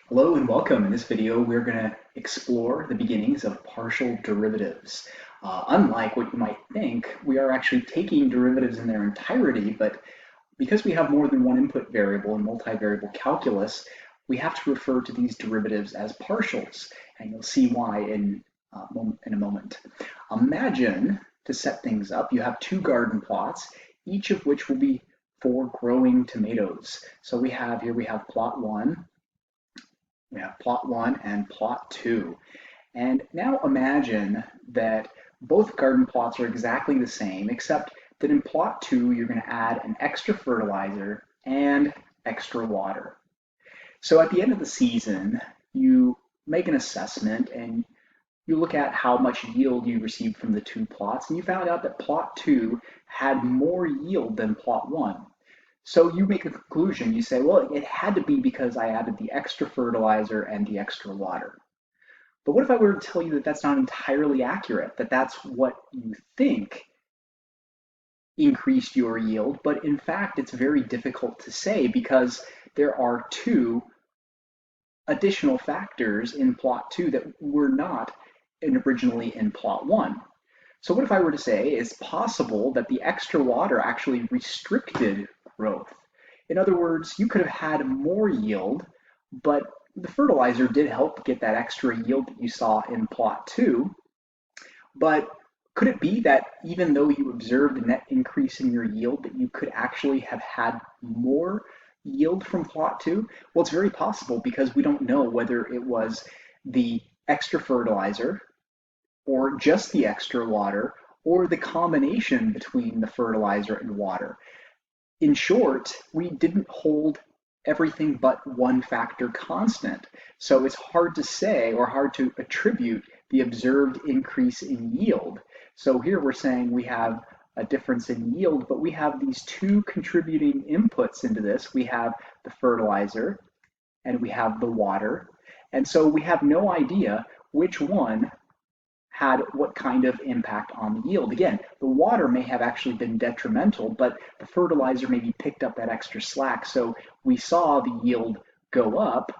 Hello and welcome. In this video, we're going to explore the beginnings of partial derivatives. Unlike what you might think, we are actually taking derivatives in their entirety, but because we have more than one input variable in multivariable calculus, we have to refer to these derivatives as partials, and you'll see why in a moment. Imagine, to set things up, you have two garden plots, each of which will be for growing tomatoes. So we have plot 1, we have plot 1 and plot 2. And now imagine that both garden plots are exactly the same, except that in plot 2, you're going to add an extra fertilizer and extra water. So at the end of the season, you make an assessment and you look at how much yield you received from the two plots, and you found out that plot 2 had more yield than plot 1. So you make a conclusion. You say, well, it had to be because I added the extra fertilizer and the extra water. But what if I were to tell you that that's not entirely accurate, that that's what you think increased your yield, but in fact, it's very difficult to say because there are two additional factors in plot 2 that were not originally in plot 1. So what if I were to say it's possible that the extra water actually restricted growth? In other words, you could have had more yield, but the fertilizer did help get that extra yield that you saw in plot 2. But could it be that even though you observed a net increase in your yield, that you could actually have had more yield from plot 2? Well, it's very possible because we don't know whether it was the extra fertilizer or just the extra water, or the combination between the fertilizer and water. In short, we didn't hold everything but one factor constant. So it's hard to say or hard to attribute the observed increase in yield. So here we're saying we have a difference in yield, but we have these two contributing inputs into this. We have the fertilizer and we have the water. And so we have no idea which one had what kind of impact on the yield. Again, the water may have actually been detrimental, but the fertilizer maybe picked up that extra slack. So we saw the yield go up,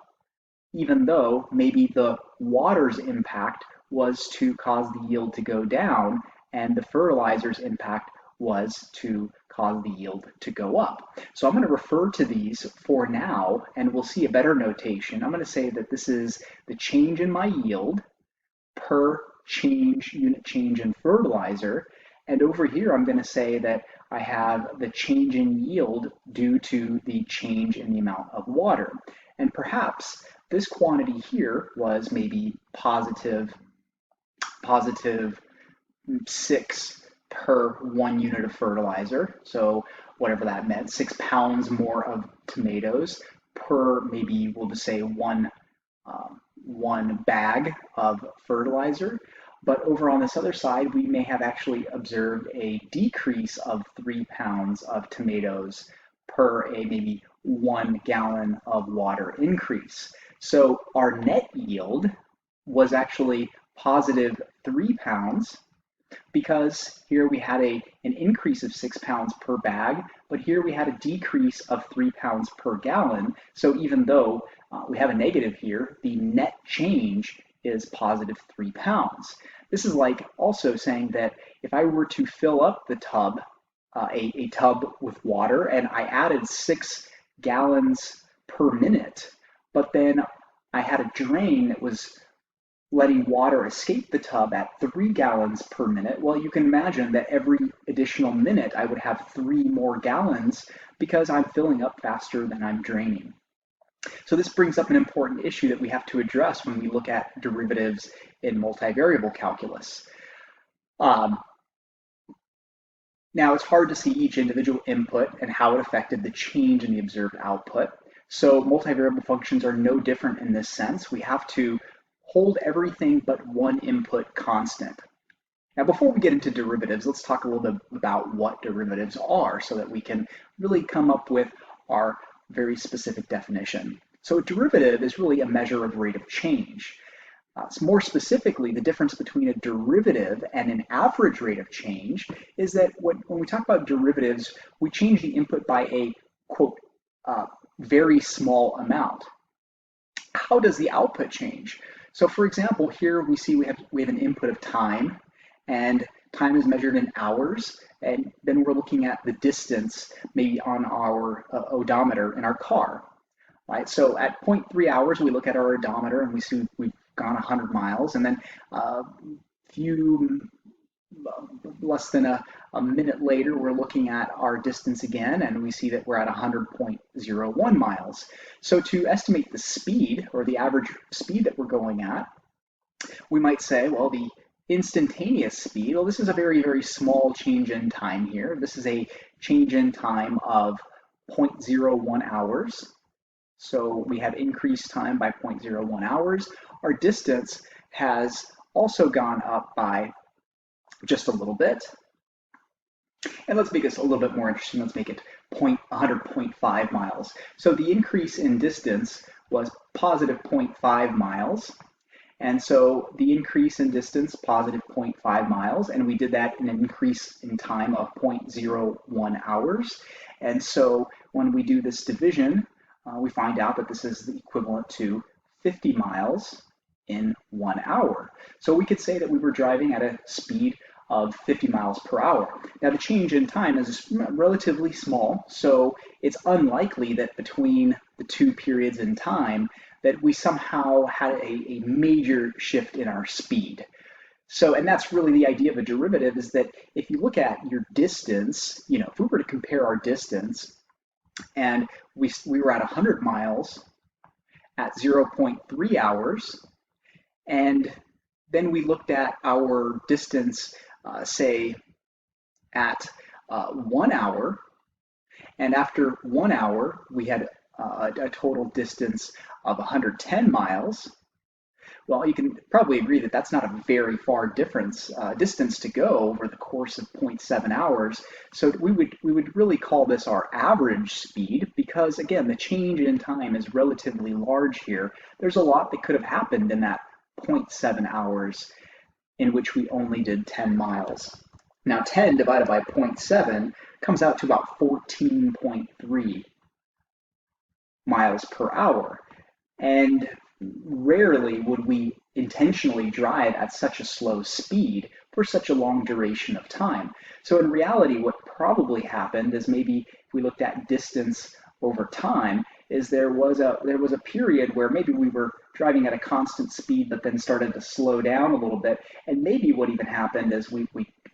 even though maybe the water's impact was to cause the yield to go down, and the fertilizer's impact was to cause the yield to go up. So I'm going to refer to these for now, and we'll see a better notation. I'm going to say that this is the change in my yield per unit change in fertilizer. And over here, I'm going to say that I have the change in yield due to the change in the amount of water. And perhaps this quantity here was maybe positive 6 per 1 unit of fertilizer. So whatever that meant, 6 pounds more of tomatoes per, maybe we'll just say one bag of fertilizer. But over on this other side, we may have actually observed a decrease of 3 pounds of tomatoes per a maybe 1 gallon of water increase. So our net yield was actually positive 3 pounds because here we had an increase of 6 pounds per bag, but here we had a decrease of 3 pounds per gallon. So even though we have a negative here, the net change is positive 3 pounds. This is like also saying that if I were to fill up the tub, a tub with water, and I added 6 gallons per minute, but then I had a drain that was letting water escape the tub at 3 gallons per minute, well, you can imagine that every additional minute I would have 3 more gallons because I'm filling up faster than I'm draining. So this brings up an important issue that we have to address when we look at derivatives in multivariable calculus. Now it's hard to see each individual input and how it affected the change in the observed output. So multivariable functions are no different in this sense. We have to hold everything but one input constant. Now, before we get into derivatives, let's talk a little bit about what derivatives are so that we can really come up with our very specific definition. So a derivative is really a measure of rate of change. More specifically, the difference between a derivative and an average rate of change is that when we talk about derivatives, we change the input by a, quote, very small amount. how does the output change? So for example, here we see we have an input of time, and time is measured in hours, and then we're looking at the distance maybe on our odometer in our car. Right, so at 0.3 hours, we look at our odometer and we see we've gone 100 miles, and then few less than a minute later, we're looking at our distance again, and we see that we're at 100.01 miles. So to estimate the speed, or the average speed that we're going at, we might say, well, the instantaneous speed, well, this is a very, very small change in time here. This is a change in time of 0.01 hours. So we have increased time by 0.01 hours. Our distance has also gone up by just a little bit. And let's make this a little bit more interesting. Let's make it 100.5 miles. So the increase in distance was positive 0.5 miles. And so the increase in distance, positive 0.5 miles, and we did that in an increase in time of 0.01 hours. And so when we do this division, we find out that this is the equivalent to 50 miles in 1 hour. So we could say that we were driving at a speed of 50 miles per hour. Now the change in time is relatively small, so it's unlikely that between the two periods in time that we somehow had a major shift in our speed. So, and that's really the idea of a derivative, is that if you look at your distance, if we were to compare our distance, and we were at 100 miles at 0.3 hours, and then we looked at our distance, say, at 1 hour, and after 1 hour, we had a total distance of 110 miles. Well, you can probably agree that that's not a very far distance to go over the course of 0.7 hours. So we would really call this our average speed, because again, the change in time is relatively large here. There's a lot that could have happened in that 0.7 hours in which we only did 10 miles. Now 10 divided by 0.7 comes out to about 14.3 miles per hour. And rarely would we intentionally drive at such a slow speed for such a long duration of time. So in reality, what probably happened is, maybe if we looked at distance over time, is there was a period where maybe we were driving at a constant speed but then started to slow down a little bit, and maybe what even happened is we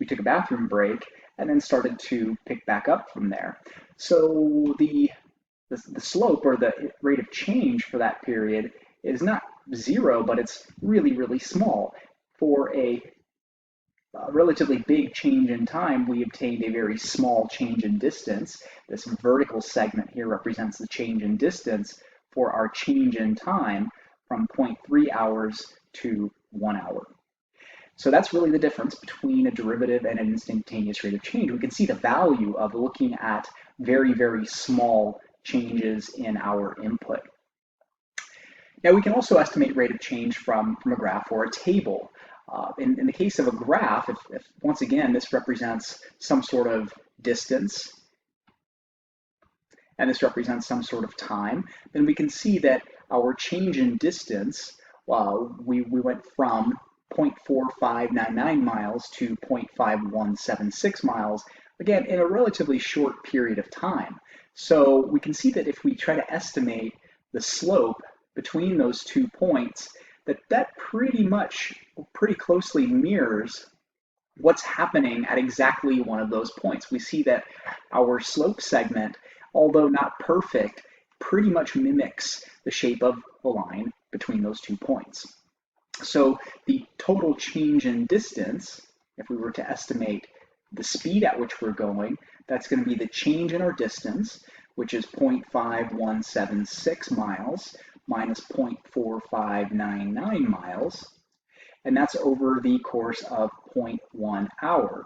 took a bathroom break and then started to pick back up from there. So the slope, or the rate of change for that period, is not zero, but it's really, really small. For a relatively big change in time, we obtained a very small change in distance. This vertical segment here represents the change in distance for our change in time from 0.3 hours to 1 hour. So that's really the difference between a derivative and an instantaneous rate of change. We can see the value of looking at very, very small changes in our input. Now we can also estimate rate of change from a graph or a table. In the case of a graph, if once again this represents some sort of distance and this represents some sort of time, then we can see that our change in distance, we went from 0.4599 miles to 0.5176 miles, again in a relatively short period of time. So we can see that if we try to estimate the slope between those 2 points, that pretty closely mirrors what's happening at exactly one of those points. We see that our slope segment, although not perfect, pretty much mimics the shape of the line between those 2 points. So the total change in distance, if we were to estimate the speed at which we're going, that's going to be the change in our distance, which is 0.5176 miles minus 0.4599 miles, and that's over the course of 0.1 hour.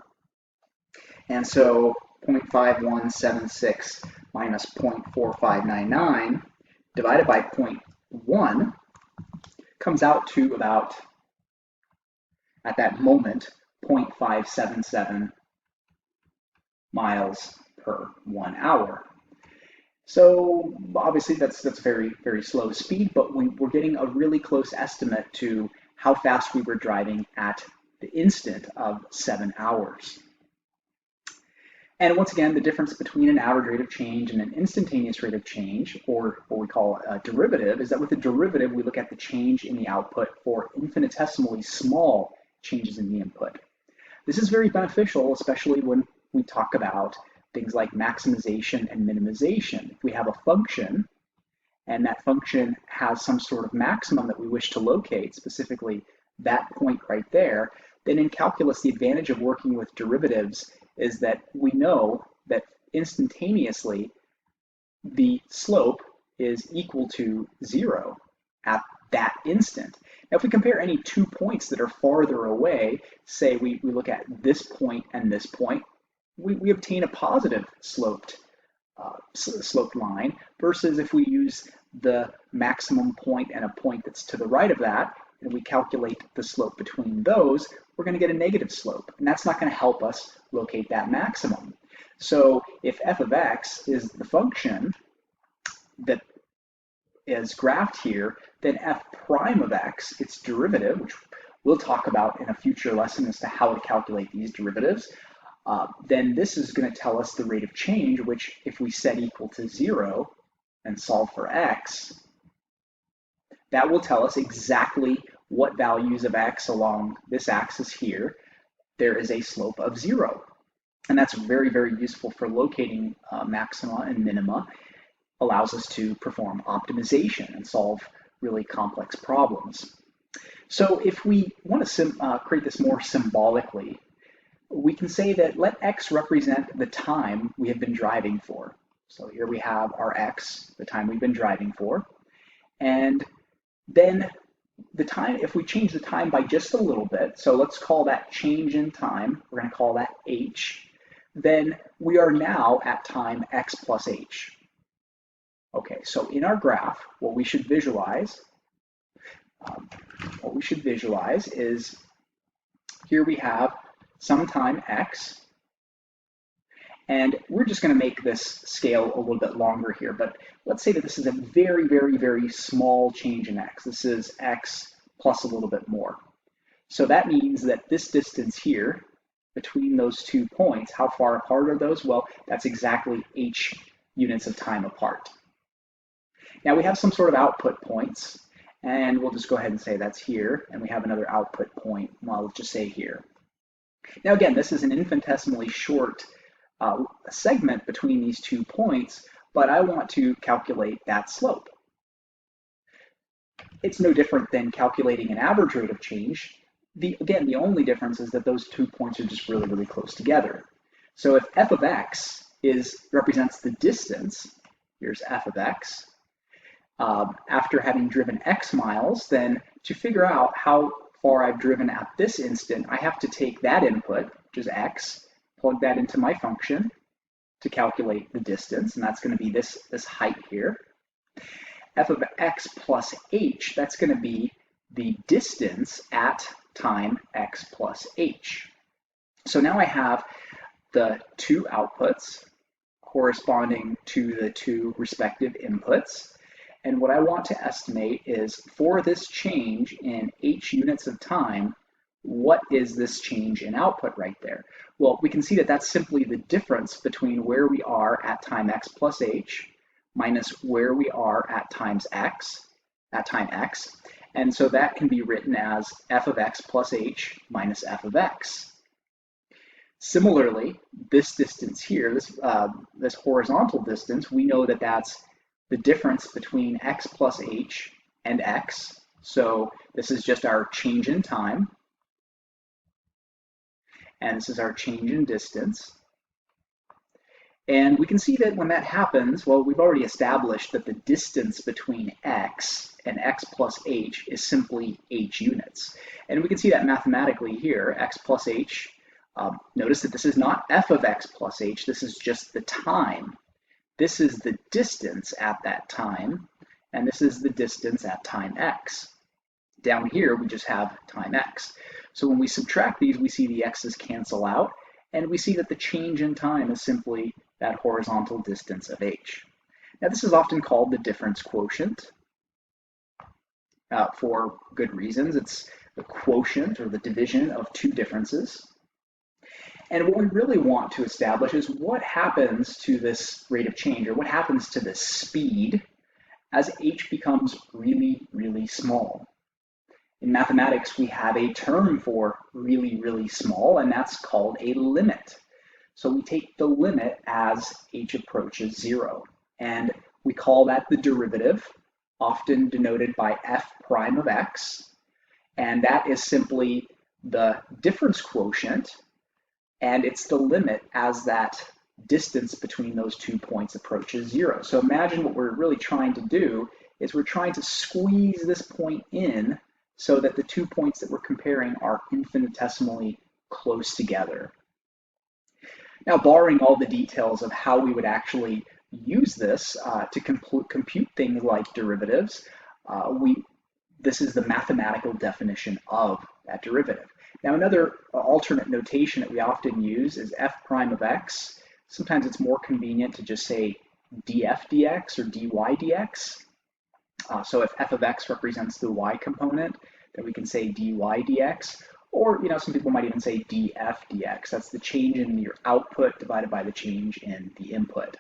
And so 0.5176 minus 0.4599 divided by 0.1 comes out to about, at that moment, 0.577 miles per 1 hour. So obviously that's very, very slow speed, but we're getting a really close estimate to how fast we were driving at the instant of 7 hours. And once again, the difference between an average rate of change and an instantaneous rate of change, or what we call a derivative, is that with a derivative, we look at the change in the output for infinitesimally small changes in the input. This is very beneficial, especially when we talk about things like maximization and minimization. If we have a function, and that function has some sort of maximum that we wish to locate, specifically that point right there, then in calculus, the advantage of working with derivatives is that we know that instantaneously the slope is equal to 0 at that instant. Now, if we compare any 2 points that are farther away, say we look at this point and this point, we obtain a positive sloped line, versus if we use the maximum point and a point that's to the right of that, and we calculate the slope between those, we're going to get a negative slope, and that's not going to help us locate that maximum. So if f of x is the function that is graphed here, then f prime of x, its derivative, which we'll talk about in a future lesson as to how to calculate these derivatives, then this is going to tell us the rate of change, which if we set equal to 0 and solve for x, that will tell us exactly what values of x along this axis here there is a slope of 0. And that's very, very useful for locating maxima and minima. Allows us to perform optimization and solve really complex problems. So if we want to create this more symbolically, we can say that let x represent the time we have been driving for. So here we have our x, the time we've been driving for. And then the time, if we change the time by just a little bit, so let's call that change in time, we're going to call that h, then we are now at time x plus h. Okay, so in our graph, what we should visualize is here we have some time x, and we're just going to make this scale a little bit longer here, but let's say that this is a very, very, very small change in x. This is x plus a little bit more. So that means that this distance here between those 2 points, how far apart are those? Well, that's exactly h units of time apart. Now we have some sort of output points, and we'll just go ahead and say that's here, and we have another output point, well, let's just say here. Now again, this is an infinitesimally short segment between these 2 points, but I want to calculate that slope. It's no different than calculating an average rate of change. Again, the only difference is that those 2 points are just really, really close together. So if f of x represents the distance, here's f of x, after having driven x miles, then to figure out how far I've driven at this instant, I have to take that input, which is x, plug that into my function to calculate the distance, and that's going to be this height here. F of x plus h, that's going to be the distance at time x plus h. So now I have the 2 outputs corresponding to the 2 respective inputs. And what I want to estimate is for this change in h units of time, what is this change in output right there? Well, we can see that that's simply the difference between where we are at time x plus h minus where we are at time x. And so that can be written as f of x plus h minus f of x. Similarly, this distance here, this horizontal distance, we know that that's the difference between x plus h and x. So this is just our change in time. And this is our change in distance. And we can see that when that happens, well, we've already established that the distance between x and x plus h is simply h units. And we can see that mathematically here, x plus h. Notice that this is not f of x plus h, this is just the time. This is the distance at that time, and this is the distance at time x. Down here, we just have time x. So when we subtract these, we see the x's cancel out, and we see that the change in time is simply that horizontal distance of h. Now this is often called the difference quotient for good reasons. It's the quotient or the division of two differences. And what we really want to establish is what happens to this rate of change, or what happens to this speed as h becomes really, really small. In mathematics, we have a term for really, really small, and that's called a limit. So we take the limit as h approaches 0, and we call that the derivative, often denoted by f prime of x, and that is simply the difference quotient, and it's the limit as that distance between those 2 points approaches 0. So imagine what we're really trying to do is we're trying to squeeze this point in so that the 2 points that we're comparing are infinitesimally close together. Now, barring all the details of how we would actually use this to compute things like derivatives, this is the mathematical definition of that derivative. Now, another alternate notation that we often use is f prime of x. Sometimes it's more convenient to just say df dx or dy dx. So if f of x represents the y component, then we can say dy dx. Or, some people might even say df dx. That's the change in your output divided by the change in the input.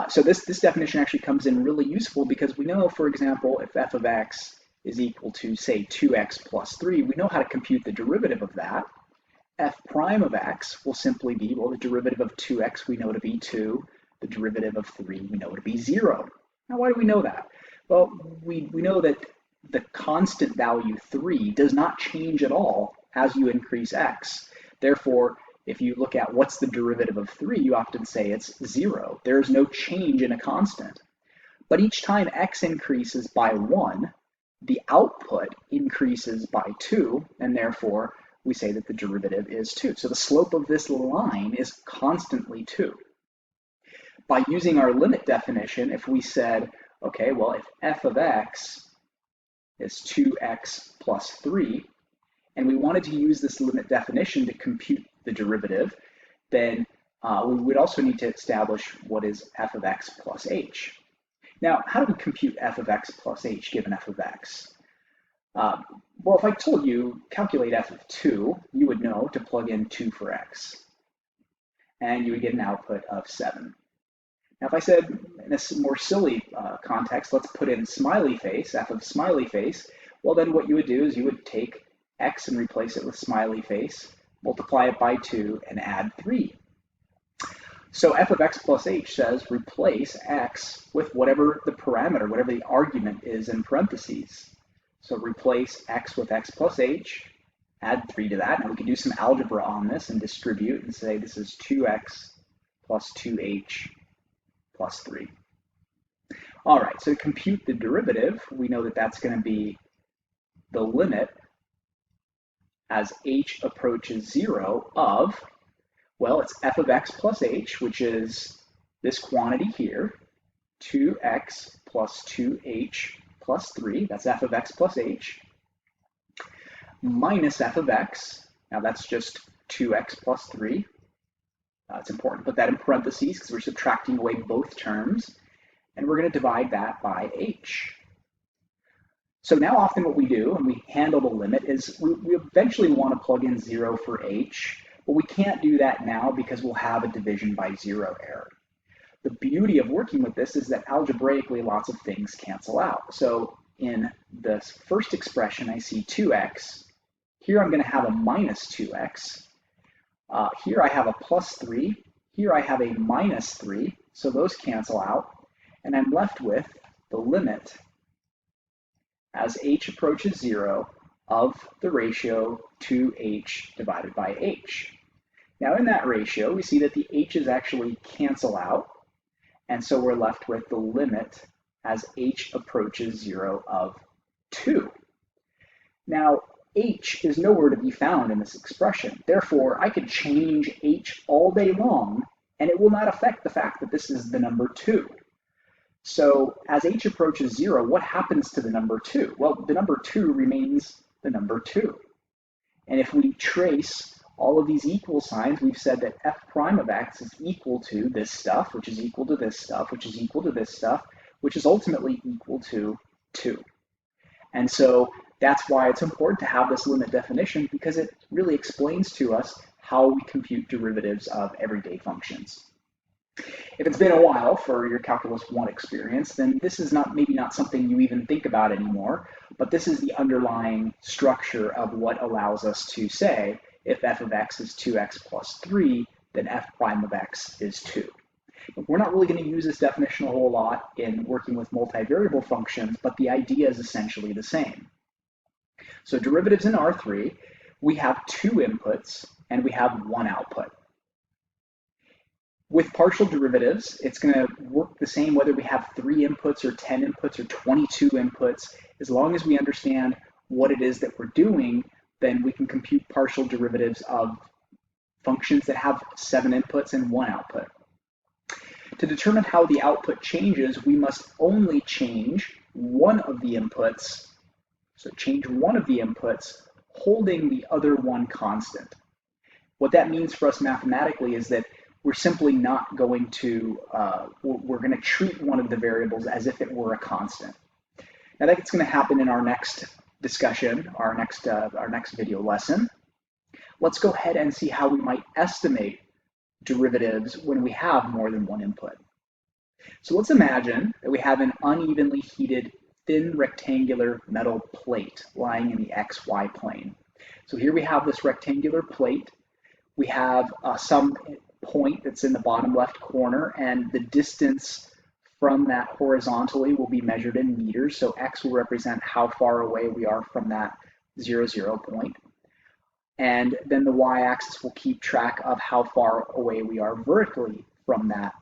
So this definition actually comes in really useful because we know, for example, if f of x is equal to, say, 2x plus 3, we know how to compute the derivative of that. F prime of x will simply be, well, the derivative of 2x we know to be 2, the derivative of 3 we know to be 0. Now, why do we know that? Well, we know that the constant value 3 does not change at all as you increase x. Therefore, if you look at what's the derivative of 3, you often say it's 0. There's no change in a constant. But each time x increases by 1, the output increases by 2, and therefore we say that the derivative is 2. So the slope of this line is constantly 2. By using our limit definition, if we said, okay, well, if f of x is 2x plus 3, and we wanted to use this limit definition to compute the derivative, then we would also need to establish what is f of x plus h. Now, how do we compute f of x plus h given f of x? Well, if I told you calculate f of 2, you would know to plug in 2 for x, and you would get an output of 7. Now, if I said in a more silly context, let's put in smiley face, f of smiley face, well, then what you would do is you would take x and replace it with smiley face, multiply it by 2, and add 3. So f of x plus h says replace x with whatever the parameter, whatever the argument is in parentheses. So replace x with x plus h, add 3 to that. Now we can do some algebra on this and distribute and say this is 2x plus 2h plus 3. All right, so to compute the derivative, we know that that's going to be the limit as h approaches 0 of, well, it's f of x plus h, which is this quantity here, 2x plus 2h plus 3, that's f of x plus h, minus f of x, now that's just 2x plus 3. It's important to put that in parentheses because we're subtracting away both terms, and we're going to divide that by h. So now often what we do, when we handle the limit, is we eventually want to plug in 0 for h, but we can't do that now because we'll have a division by 0 error. The beauty of working with this is that algebraically lots of things cancel out. So in this first expression, I see 2x. Here I'm going to have a minus 2x. Here I have a plus 3. Here I have a minus 3. So those cancel out. And I'm left with the limit as h approaches 0 of the ratio 2h divided by h. Now in that ratio, we see that the h's actually cancel out, and so we're left with the limit as h approaches 0 of 2. Now, h is nowhere to be found in this expression. Therefore, I could change h all day long, and it will not affect the fact that this is the number 2. So as h approaches 0, what happens to the number 2? Well, the number 2 remains the number 2. And if we trace all of these equal signs, we've said that f prime of x is equal to this stuff, which is equal to this stuff, which is equal to this stuff, which is ultimately equal to 2. And so that's why it's important to have this limit definition, because it really explains to us how we compute derivatives of everyday functions. If it's been a while for your Calculus 1 experience, then this is maybe not something you even think about anymore, but this is the underlying structure of what allows us to say if f of x is 2x plus 3, then f prime of x is 2. We're not really going to use this definition a whole lot in working with multivariable functions, but the idea is essentially the same. So derivatives in R3, we have 2 inputs and we have 1 output. With partial derivatives, it's going to work the same whether we have 3 inputs or 10 inputs or 22 inputs. As long as we understand what it is that we're doing, then we can compute partial derivatives of functions that have 7 inputs and 1 output. To determine how the output changes, we must only change one of the inputs. So change one of the inputs, holding the other one constant. What that means for us mathematically is that we're simply not going to, we're going to treat one of the variables as if it were a constant. Now that's going to happen in our next discussion, our next video lesson. Let's go ahead and see how we might estimate derivatives when we have more than one input. So let's imagine that we have an unevenly heated thin rectangular metal plate lying in the XY plane. So here we have this rectangular plate. We have some point that's in the bottom left corner, and the distance from that horizontally will be measured in meters. So x will represent how far away we are from that 0, 0 point. And then the y-axis will keep track of how far away we are vertically from that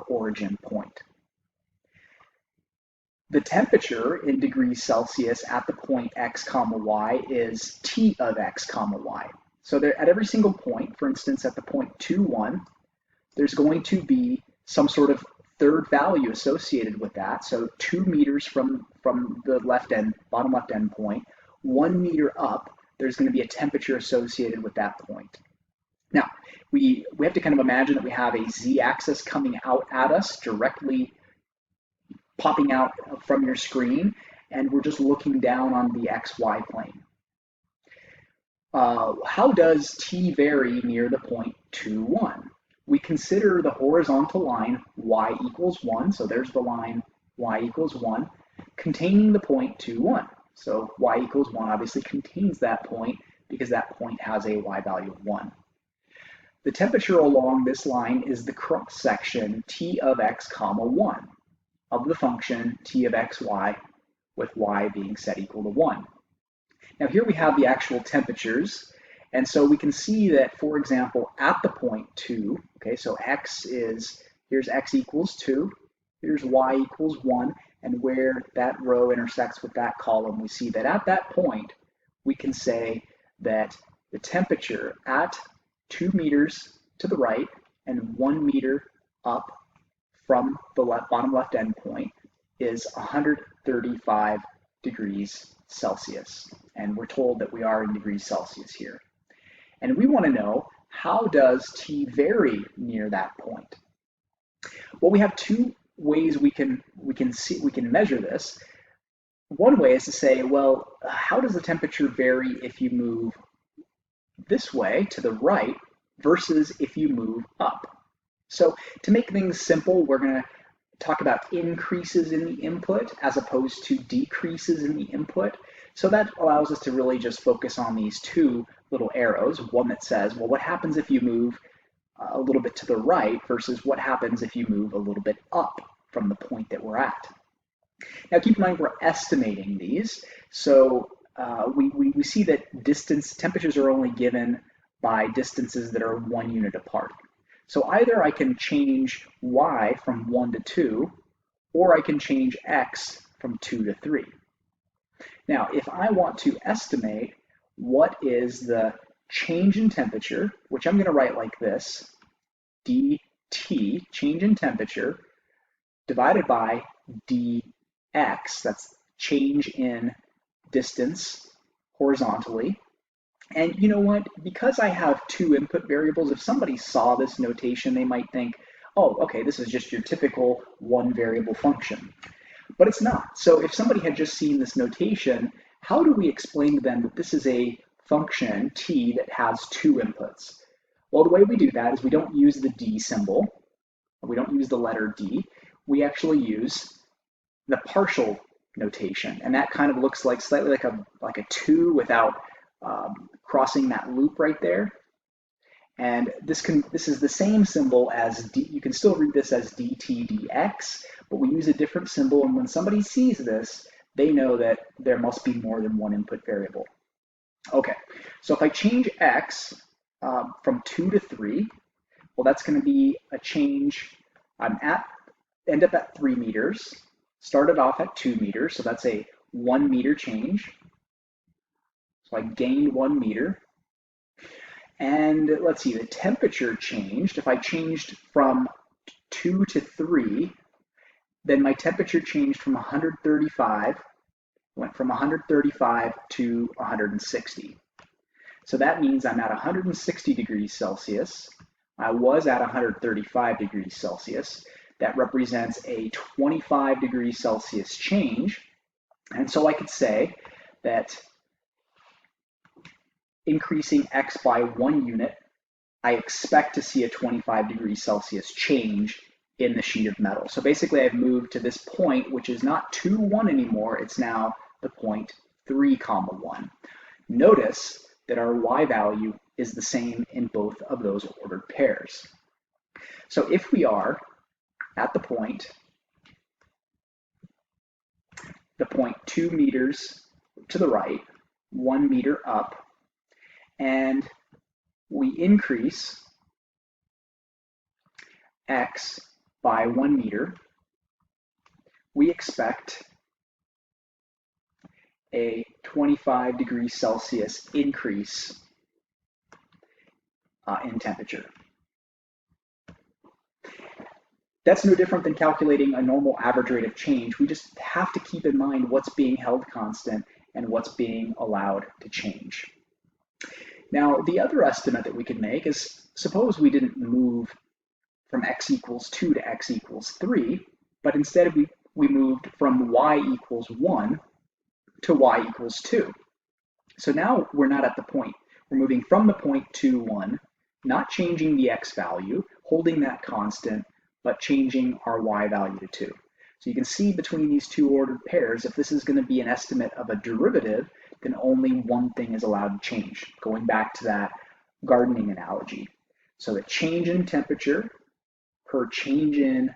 origin point. The temperature in degrees Celsius at the point x comma y is T of x comma y. So there, at every single point, for instance, at the point 2, 1, there's going to be some sort of third value associated with that. So 2 meters from the left end, bottom left end point, 1 meter up, there's going to be a temperature associated with that point. Now, we have to kind of imagine that we have a z-axis coming out at us, directly popping out from your screen, and we're just looking down on the xy plane. How does t vary near the point 2, 1? We consider the horizontal line y equals 1, so there's the line y equals 1, containing the point 2, 1. So y equals 1 obviously contains that point because that point has a y value of 1. The temperature along this line is the cross section t of x comma 1 of the function t of xy, with y being set equal to 1. Now here we have the actual temperatures, and so we can see that, for example, at the point 2, okay, so here's x equals 2, here's y equals 1, and where that row intersects with that column, we see that at that point, we can say that the temperature at 2 meters to the right and 1 meter up from the bottom left end point is 135 degrees Celsius. And we're told that we are in degrees Celsius here. And we want to know, how does T vary near that point? Well, we have 2 ways we can measure this. One way is to say, well, how does the temperature vary if you move this way to the right versus if you move up? So to make things simple, we're going to talk about increases in the input as opposed to decreases in the input. So that allows us to really just focus on these 2 little arrows, one that says, well, what happens if you move a little bit to the right versus what happens if you move a little bit up from the point that we're at. Now keep in mind we're estimating these, so we see that temperatures are only given by distances that are 1 unit apart. So either I can change y from 1 to 2, or I can change x from 2 to 3. Now, if I want to estimate what is the change in temperature, which I'm going to write like this, dt, change in temperature, divided by dx, that's change in distance horizontally, And you know what? Because I have two input variables, if somebody saw this notation, they might think, oh, okay, this is just your typical one variable function. But it's not. So if somebody had just seen this notation, how do we explain to them that this is a function, t, that has two inputs? Well, the way we do that is we don't use the d symbol. We don't use the letter d. We actually use the partial notation. And that kind of looks like slightly like a 2 without crossing that loop right there. And this is the same symbol as d. You can still read this as dt dx, but we use a different symbol. And when somebody sees this, they know that there must be more than one input variable. Okay, so if I change x from 2 to 3, well, that's going to be a change. End up at 3 meters. Started off at 2 meters, so that's a 1 meter change. So I gained 1 meter. And let's see, the temperature changed. If I changed from 2 to 3, then my temperature changed from 135, went from 135 to 160. So that means I'm at 160 degrees Celsius. I was at 135 degrees Celsius. That represents a 25 degrees Celsius change. And so I could say that increasing x by 1 unit, I expect to see a 25 degrees Celsius change in the sheet of metal. So basically I've moved to this point, which is not 2, 1 anymore. It's now the point 3, 1. Notice that our y value is the same in both of those ordered pairs. So if we are at the point 2 meters to the right, 1 meter up, and we increase x by 1 meter, we expect a 25 degrees Celsius increase in temperature. That's no different than calculating a normal average rate of change. We just have to keep in mind what's being held constant and what's being allowed to change. Now, the other estimate that we could make is, suppose we didn't move from x equals 2 to x equals 3, but instead we moved from y equals 1 to y equals 2. So now we're not at the point. We're moving from the point to 1, not changing the x value, holding that constant, but changing our y value to 2. So you can see between these two ordered pairs, if this is going to be an estimate of a derivative, then only one thing is allowed to change, going back to that gardening analogy. So the change in temperature per change in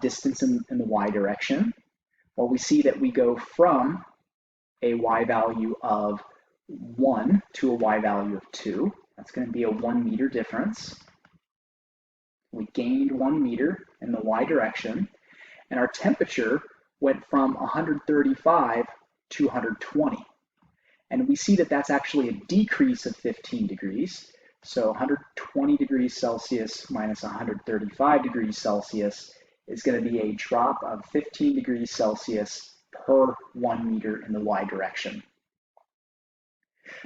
distance in the y direction, well, we see that we go from a y value of 1 to a y value of 2. That's going to be a 1 meter difference. We gained 1 meter in the y direction, and our temperature went from 135 to 120. And we see that that's actually a decrease of 15 degrees. So 120 degrees Celsius minus 135 degrees Celsius is going to be a drop of 15 degrees Celsius per 1 meter in the y direction.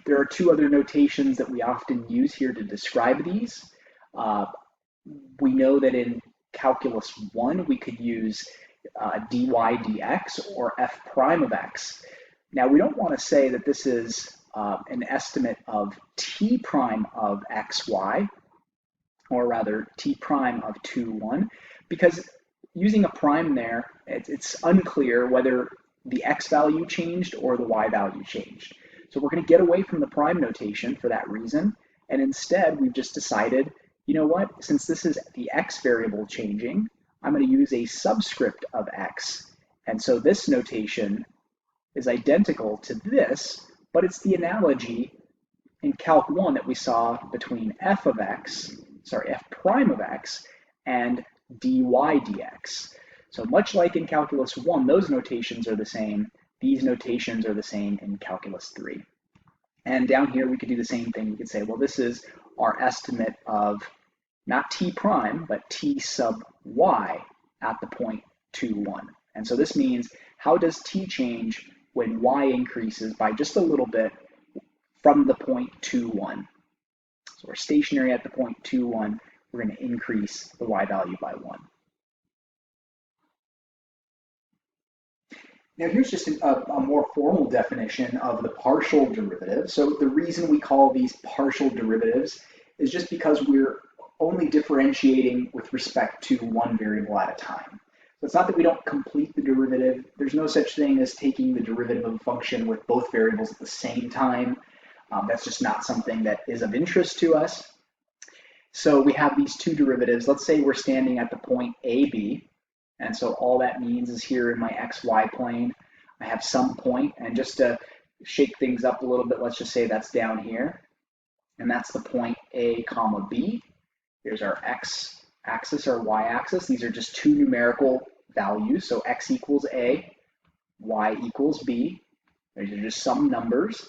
There are two other notations that we often use here to describe these. We know that in Calculus 1, we could use dy dx or f prime of x. Now, we don't want to say that this is an estimate of t prime of xy, or rather t prime of 2, 1, because using a prime there, it's unclear whether the x value changed or the y value changed. So we're going to get away from the prime notation for that reason, and instead we've just decided, you know what, since this is the x variable changing, I'm going to use a subscript of x. And so this notation is identical to this, but it's the analogy in Calc 1 that we saw between f prime of x, and dy dx. So much like in Calculus 1, those notations are the same. These notations are the same in Calculus 3. And down here, we could do the same thing. We could say, well, this is our estimate of not t prime, but t sub y at the point 2, 1. And so this means, how does t change when y increases by just a little bit from the point 2, 1. So we're stationary at the point 2, 1. We're going to increase the y value by 1. Now here's just a more formal definition of the partial derivative. So the reason we call these partial derivatives is just because we're only differentiating with respect to one variable at a time. So it's not that we don't complete the derivative. There's no such thing as taking the derivative of a function with both variables at the same time. That's just not something that is of interest to us. So we have these two derivatives. Let's say we're standing at the point AB. And so all that means is here in my XY plane, I have some point, and just to shake things up a little bit, let's just say that's down here. And that's the point A comma B. Here's our X axis or Y axis. These are just two numerical values. So X equals A, Y equals B. These are just some numbers.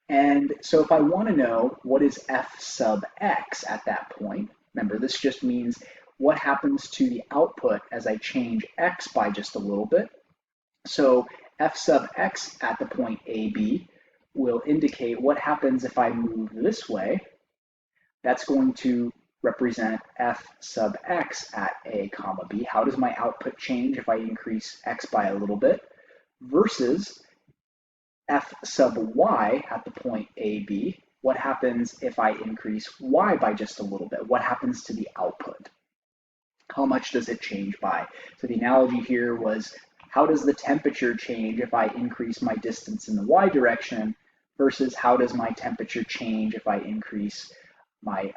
And so if I want to know what is F sub X at that point, remember this just means what happens to the output as I change X by just a little bit. So F sub X at the point AB will indicate what happens if I move this way. That's going to represent F sub X at A comma B. How does my output change if I increase X by a little bit? Versus F sub Y at the point AB. What happens if I increase Y by just a little bit? What happens to the output? How much does it change by? So the analogy here was, how does the temperature change if I increase my distance in the Y direction versus how does my temperature change if I increase my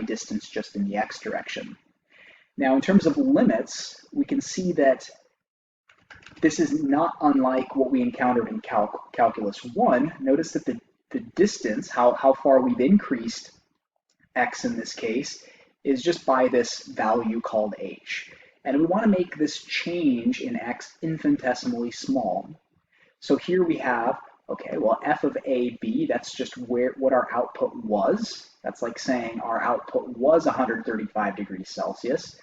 distance just in the X direction? Now, in terms of limits, we can see that this is not unlike what we encountered in Calculus 1. Notice that the distance, how far we've increased X in this case, is just by this value called H. And we want to make this change in X infinitesimally small. So here we have, okay, well, F of AB, that's just what our output was. That's like saying our output was 135 degrees Celsius.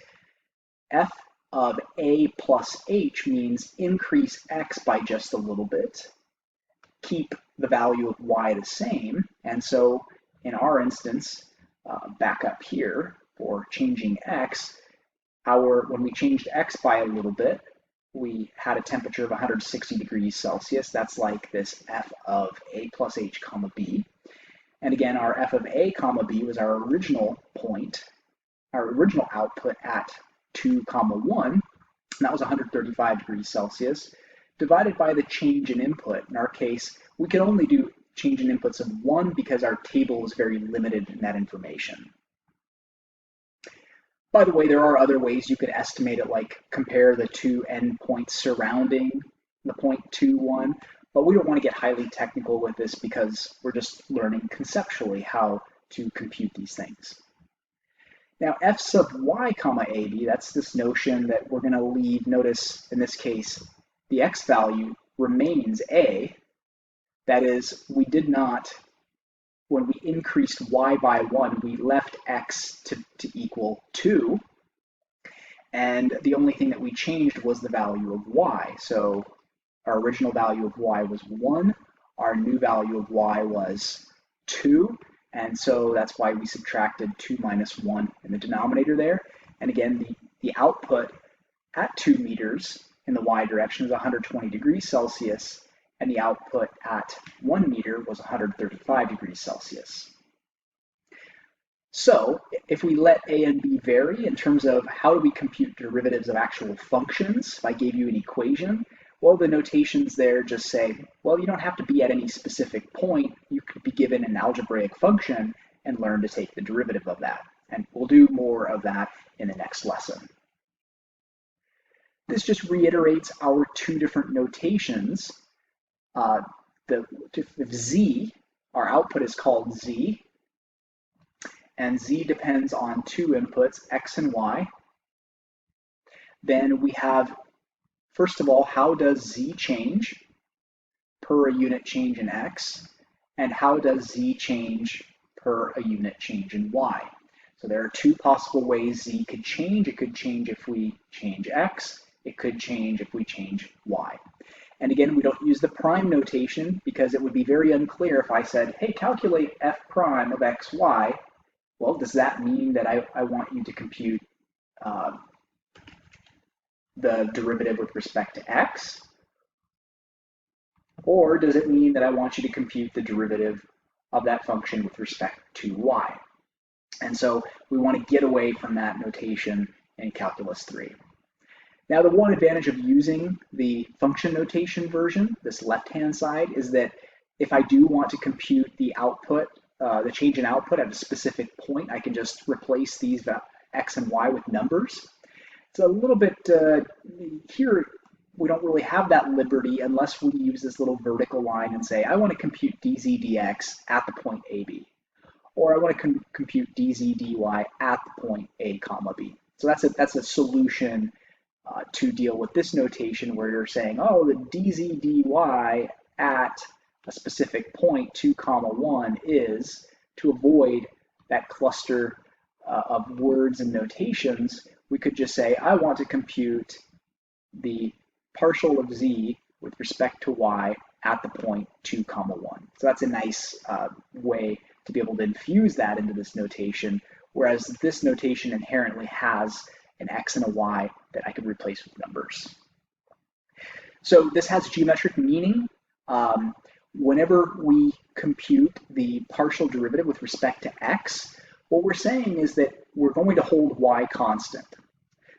F of A plus H means increase X by just a little bit, keep the value of Y the same. And so in our instance, back up here for changing X, when we changed X by a little bit, we had a temperature of 160 degrees Celsius. That's like this F of A plus H comma B. And again, our F of A comma B was our original point, our original output at 2 comma 1, and that was 135 degrees Celsius, divided by the change in input. In our case, we could only do change in inputs of 1 because our table is very limited in that information. By the way, there are other ways you could estimate it, like compare the two endpoints surrounding the point 2, 1, but we don't want to get highly technical with this because we're just learning conceptually how to compute these things. Now, F sub Y comma AB, that's this notion that we're going to leave, notice in this case, the X value remains A. That is, we did not, when we increased Y by 1, we left X to equal 2. And the only thing that we changed was the value of Y. So our original value of Y was 1. Our new value of Y was 2. And so that's why we subtracted 2 minus 1 in the denominator there. And again, the output at 2 meters in the Y direction is 120 degrees Celsius, and the output at 1 meter was 135 degrees Celsius. So if we let A and B vary in terms of how do we compute derivatives of actual functions, if I gave you an equation, well, the notations there just say, well, you don't have to be at any specific point. You could be given an algebraic function and learn to take the derivative of that. And we'll do more of that in the next lesson. This just reiterates our two different notations. If Z, our output is called Z, and Z depends on two inputs, X and Y. Then we have, first of all, how does Z change per a unit change in X, and how does Z change per a unit change in Y? So there are two possible ways Z could change. It could change if we change X. It could change if we change Y. And again, we don't use the prime notation because it would be very unclear if I said, hey, calculate f prime of xy. Well, does that mean that I want you to compute the derivative with respect to x? Or does it mean that I want you to compute the derivative of that function with respect to y? And so we want to get away from that notation in Calculus 3. Now, the one advantage of using the function notation version, this left-hand side, is that if I do want to compute the output, the change in output at a specific point, I can just replace these x and y with numbers. It's a little bit, here, we don't really have that liberty unless we use this little vertical line and say, I want to compute dz dx at the point AB. Or I want to compute dz dy at the point A comma B. So that's a solution to deal with this notation where you're saying, oh, the dz dy at a specific point 2 comma 1 is, to avoid that cluster of words and notations, we could just say, I want to compute the partial of z with respect to y at the point 2 comma 1. So that's a nice way to be able to infuse that into this notation, whereas this notation inherently has an x and a y that I could replace with numbers. So this has geometric meaning. Whenever we compute the partial derivative with respect to x, what we're saying is that we're going to hold y constant.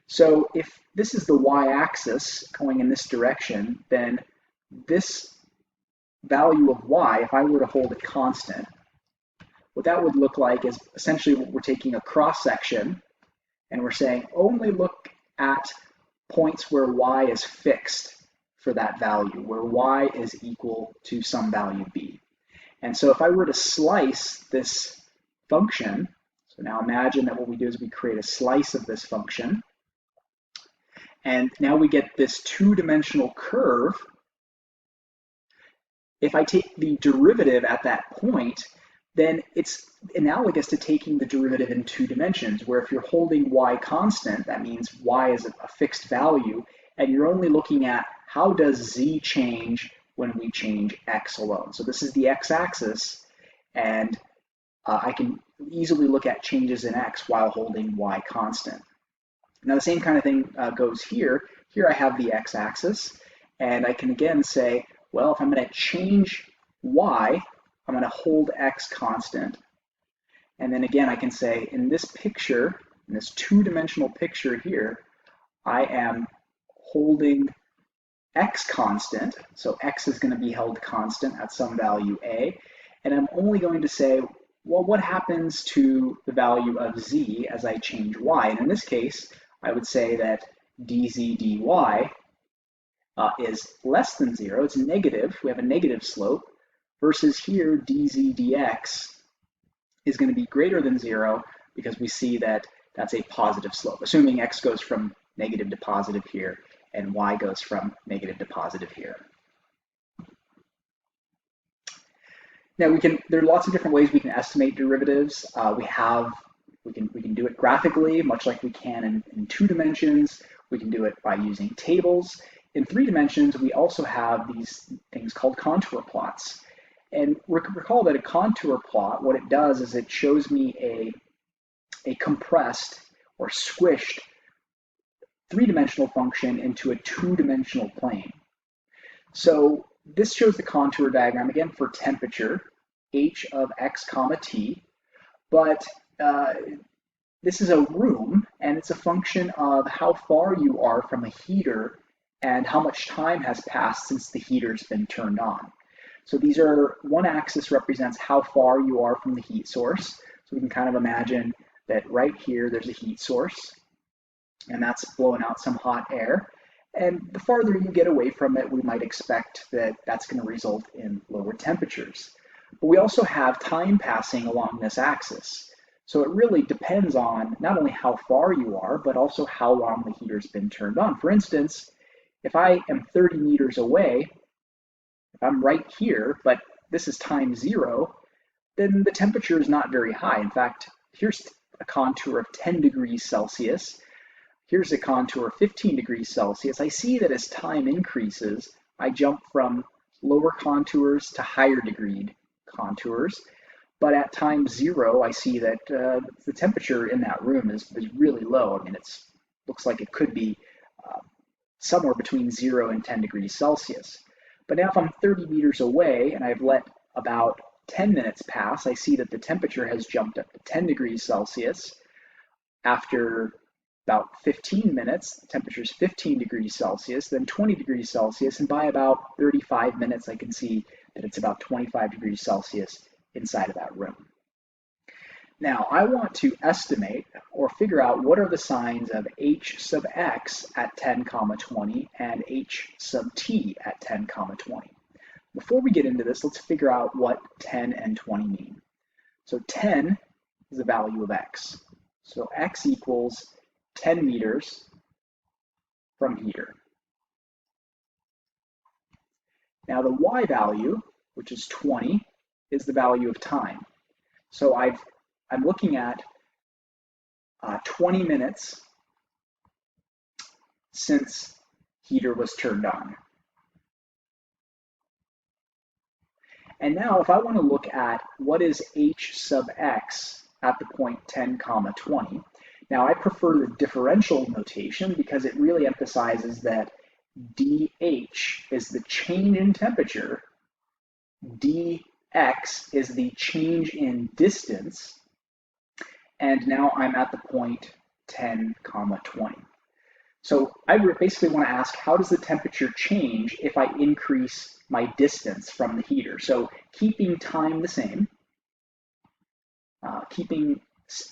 So if this is the y-axis going in this direction, then this value of y, if I were to hold it constant, what that would look like is essentially we're taking a cross-section and we're saying only look at points where y is fixed for that value, where y is equal to some value b. And so if I were to slice this function, so now imagine that what we do is we create a slice of this function, and now we get this two-dimensional curve. If I take the derivative at that point, then it's analogous to taking the derivative in 2 dimensions, where if you're holding y constant, that means y is a fixed value, and you're only looking at how does z change when we change x alone. So this is the x-axis, and I can easily look at changes in x while holding y constant. Now the same kind of thing goes here. Here I have the x-axis, and I can again say, well, if I'm going to change y, I'm going to hold x constant. And then again, I can say in this picture, in this two-dimensional picture here, I am holding x constant. So x is going to be held constant at some value a. And I'm only going to say, well, what happens to the value of z as I change y? And in this case, I would say that dz dy is less than 0. It's negative. We have a negative slope. Versus here, dz dx is going to be greater than 0 because we see that that's a positive slope, assuming x goes from negative to positive here and y goes from negative to positive here. Now there are lots of different ways we can estimate derivatives. We can do it graphically, much like we can in 2 dimensions. We can do it by using tables. In 3 dimensions, we also have these things called contour plots. And recall that a contour plot, what it does is it shows me a compressed or squished 3-dimensional function into a 2-dimensional plane. So this shows the contour diagram again for temperature, h of x comma t, but this is a room, and it's a function of how far you are from a heater and how much time has passed since the heater's been turned on. So these are, one axis represents how far you are from the heat source. So we can kind of imagine that right here there's a heat source, and that's blowing out some hot air. And the farther you get away from it, we might expect that that's going to result in lower temperatures. But we also have time passing along this axis. So it really depends on not only how far you are, but also how long the heater's been turned on. For instance, if I am 30 meters away, if I'm right here, but this is time 0, then the temperature is not very high. In fact, here's a contour of 10 degrees Celsius. Here's a contour of 15 degrees Celsius. I see that as time increases, I jump from lower contours to higher degreed contours. But at time 0, I see that the temperature in that room is really low. I mean, it looks like it could be somewhere between 0 and 10 degrees Celsius. But now if I'm 30 meters away and I've let about 10 minutes pass, I see that the temperature has jumped up to 10 degrees Celsius. After about 15 minutes, the temperature is 15 degrees Celsius, then 20 degrees Celsius, and by about 35 minutes, I can see that it's about 25 degrees Celsius inside of that room. Now, I want to estimate or figure out what are the signs of h sub x at 10, 20 and h sub t at 10, 20. Before we get into this, let's figure out what 10 and 20 mean. So 10 is the value of x. So x equals 10 meters from here. Now the y value, which is 20, is the value of time. So I'm looking at 20 minutes since heater was turned on. And now if I want to look at what is h sub x at the point 10, 20, now I prefer the differential notation because it really emphasizes that dh is the change in temperature, dx is the change in distance, and now I'm at the point 10, 20. So I basically want to ask, how does the temperature change if I increase my distance from the heater? So keeping time the same,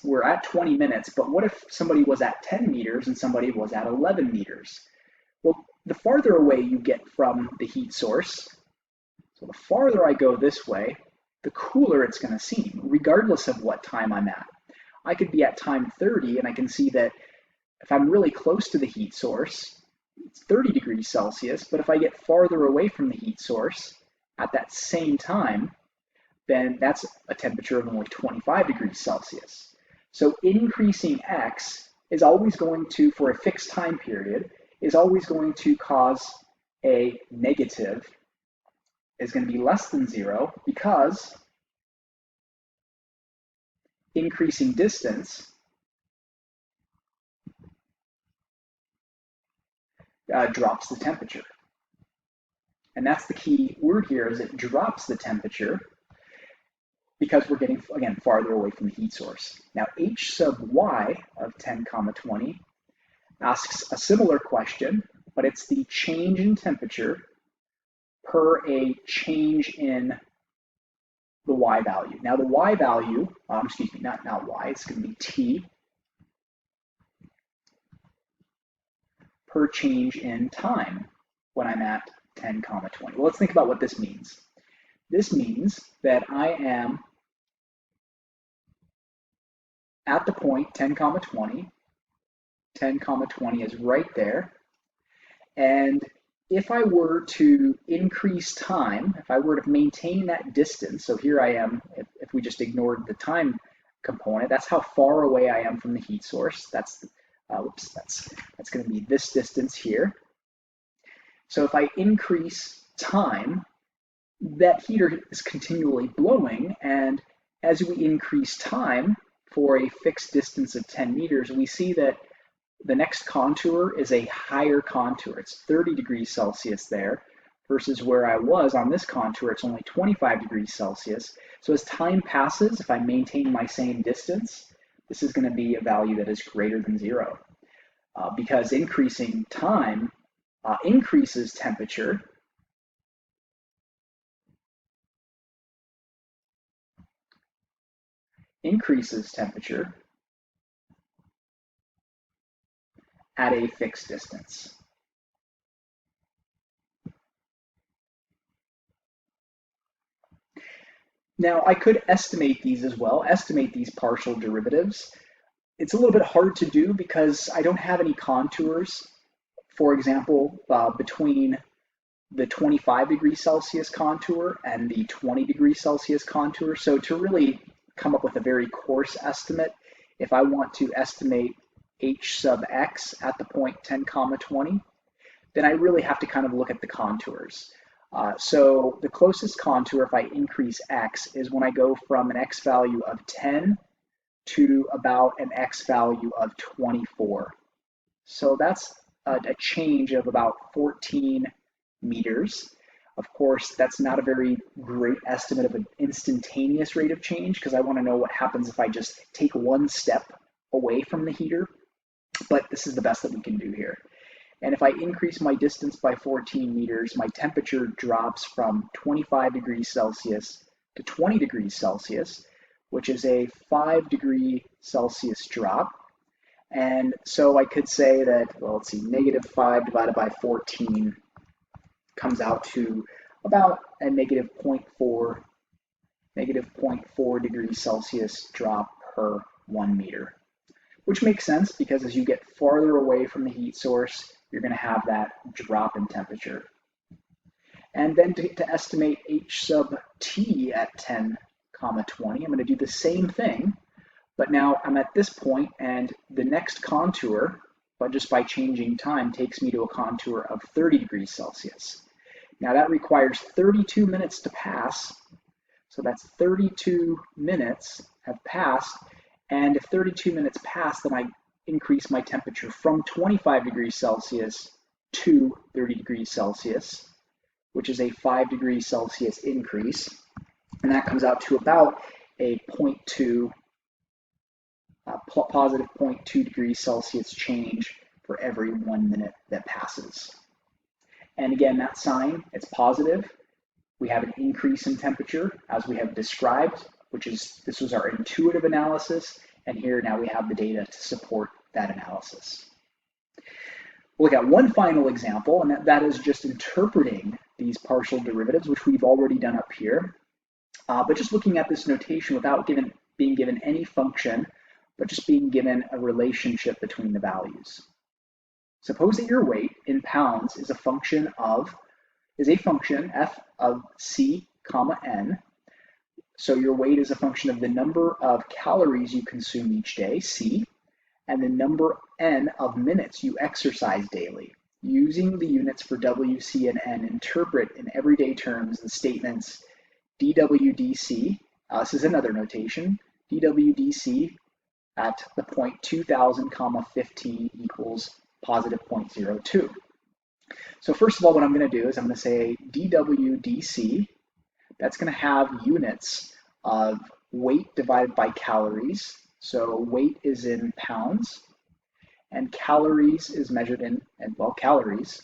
we're at 20 minutes, but what if somebody was at 10 meters and somebody was at 11 meters? Well, the farther away you get from the heat source, so the farther I go this way, the cooler it's going to seem, regardless of what time I'm at. I could be at time 30 and I can see that if I'm really close to the heat source, it's 30 degrees Celsius, but if I get farther away from the heat source at that same time, then that's a temperature of only 25 degrees Celsius. So increasing x is always going to, for a fixed time period, is always going to cause a negative, is going to be less than 0, because increasing distance drops the temperature. And that's the key word here, is it drops the temperature because we're getting, again, farther away from the heat source. Now, h sub y of 10, 20 asks a similar question, but it's the change in temperature per a change in the y value. Now, the y value, excuse me, not y, it's going to be t per change in time when I'm at 10, 20. Well, let's think about what this means. This means that I am at the point 10, 20, 10, 20 is right there. And if I were to increase time, if I were to maintain that distance, so here I am, if we just ignored the time component, that's how far away I am from the heat source. That's going to be this distance here. So if I increase time, that heater is continually blowing, and as we increase time for a fixed distance of 10 meters, we see that the next contour is a higher contour. It's 30 degrees Celsius there, versus where I was on this contour, it's only 25 degrees Celsius. So as time passes, if I maintain my same distance, this is going to be a value that is greater than 0. Because increasing time increases temperature, at a fixed distance. Now, I could estimate these as well, estimate these partial derivatives. It's a little bit hard to do because I don't have any contours, for example, between the 25 degrees Celsius contour and the 20 degrees Celsius contour. So to really come up with a very coarse estimate, if I want to estimate h sub x at the point 10, 20, then I really have to kind of look at the contours. So the closest contour, if I increase x, is when I go from an x value of 10 to about an x value of 24. So that's a change of about 14 meters. Of course, that's not a very great estimate of an instantaneous rate of change, because I want to know what happens if I just take one step away from the heater, but this is the best that we can do here. And if I increase my distance by 14 meters, my temperature drops from 25 degrees Celsius to 20 degrees Celsius, which is a 5 degree Celsius drop. And so I could say that, well, let's see, -5 divided by 14 comes out to about a -0.4 degrees Celsius drop per 1 meter, which makes sense because as you get farther away from the heat source, you're going to have that drop in temperature. And then to estimate h sub t at 10, 20, I'm going to do the same thing, but now I'm at this point, and the next contour, but just by changing time, takes me to a contour of 30 degrees Celsius. Now that requires 32 minutes to pass, so that's 32 minutes have passed, and if 32 minutes pass, then I increase my temperature from 25 degrees Celsius to 30 degrees Celsius, which is a 5 degrees Celsius increase, and that comes out to about a positive 0.2 degrees Celsius change for every 1 minute that passes. And again, that sign, it's positive. We have an increase in temperature as we have described, this was our intuitive analysis, and here now we have the data to support that analysis. We'll look at one final example, and that is just interpreting these partial derivatives, which we've already done up here, but just looking at this notation without being given any function, but just being given a relationship between the values. Suppose that your weight in pounds is a function f of c, n. So your weight is a function of the number of calories you consume each day, c, and the number n of minutes you exercise daily. Using the units for Wc and n, interpret in everyday terms the statements Dwdc, this is another notation, Dwdc at the point 2000, 15 equals positive 0.02. So first of all, what I'm going to do is I'm going to say Dwdc, that's going to have units of weight divided by calories. So weight is in pounds, and calories is measured in, calories,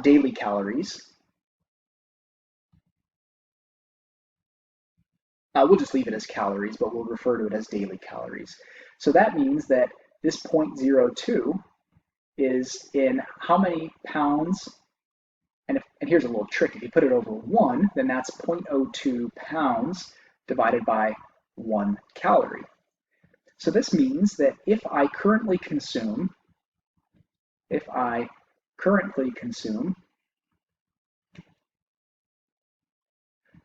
daily calories. We'll just leave it as calories, but we'll refer to it as daily calories. So that means that this 0.02 is in how many pounds, and here's a little trick. If you put it over 1, then that's 0.02 pounds divided by 1 calorie. So this means that if I currently consume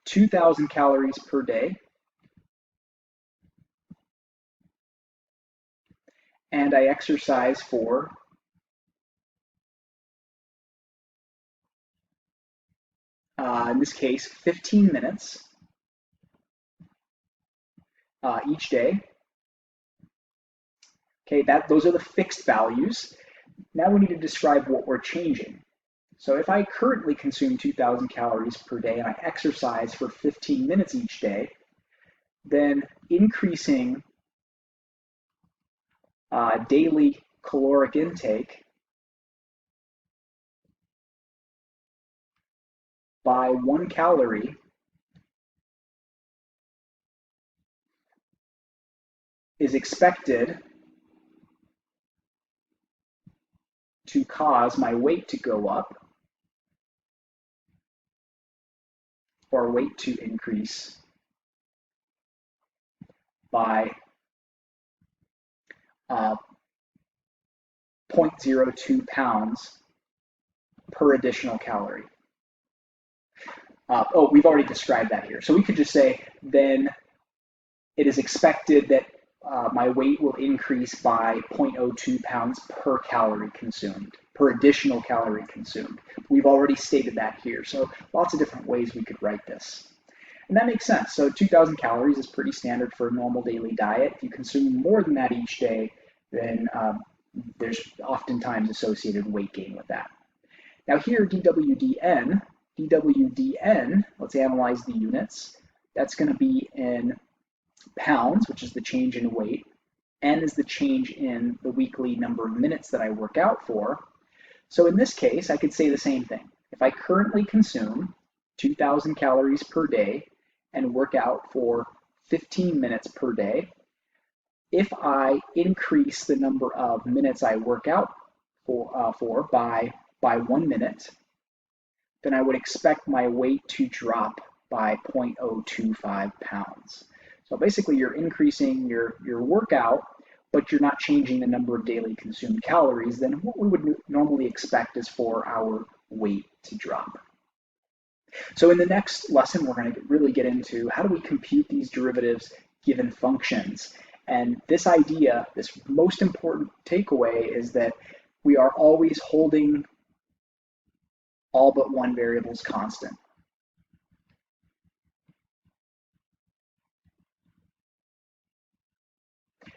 2,000 calories per day, and I exercise for in this case 15 minutes each day. Okay, those are the fixed values. Now we need to describe what we're changing. So if I currently consume 2,000 calories per day and I exercise for 15 minutes each day, then increasing daily caloric intake by 1 calorie is expected to cause my weight to go up, or weight to increase by 0.02 pounds per additional calorie. We've already described that here. So we could just say, then it is expected that my weight will increase by 0.02 pounds per calorie consumed. per additional calorie consumed. We've already stated that here, so lots of different ways we could write this. And that makes sense. So 2,000 calories is pretty standard for a normal daily diet. If you consume more than that each day, then there's oftentimes associated weight gain with that. Now here, Dwdn, let's analyze the units. That's going to be in pounds, which is the change in weight. N is the change in the weekly number of minutes that I work out for. So in this case, I could say the same thing. If I currently consume 2,000 calories per day and work out for 15 minutes per day, if I increase the number of minutes I work out for by 1 minute, then I would expect my weight to drop by 0.025 pounds. So basically you're increasing your workout, but you're not changing the number of daily consumed calories, then what we would normally expect is for our weight to drop. So in the next lesson, we're going to really get into how do we compute these derivatives given functions. And this idea, this most important takeaway, is that we are always holding all but one variables constant.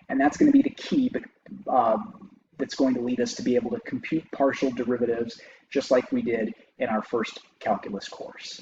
And that's going to be the key, but that's going to lead us to be able to compute partial derivatives just like we did in our first calculus course.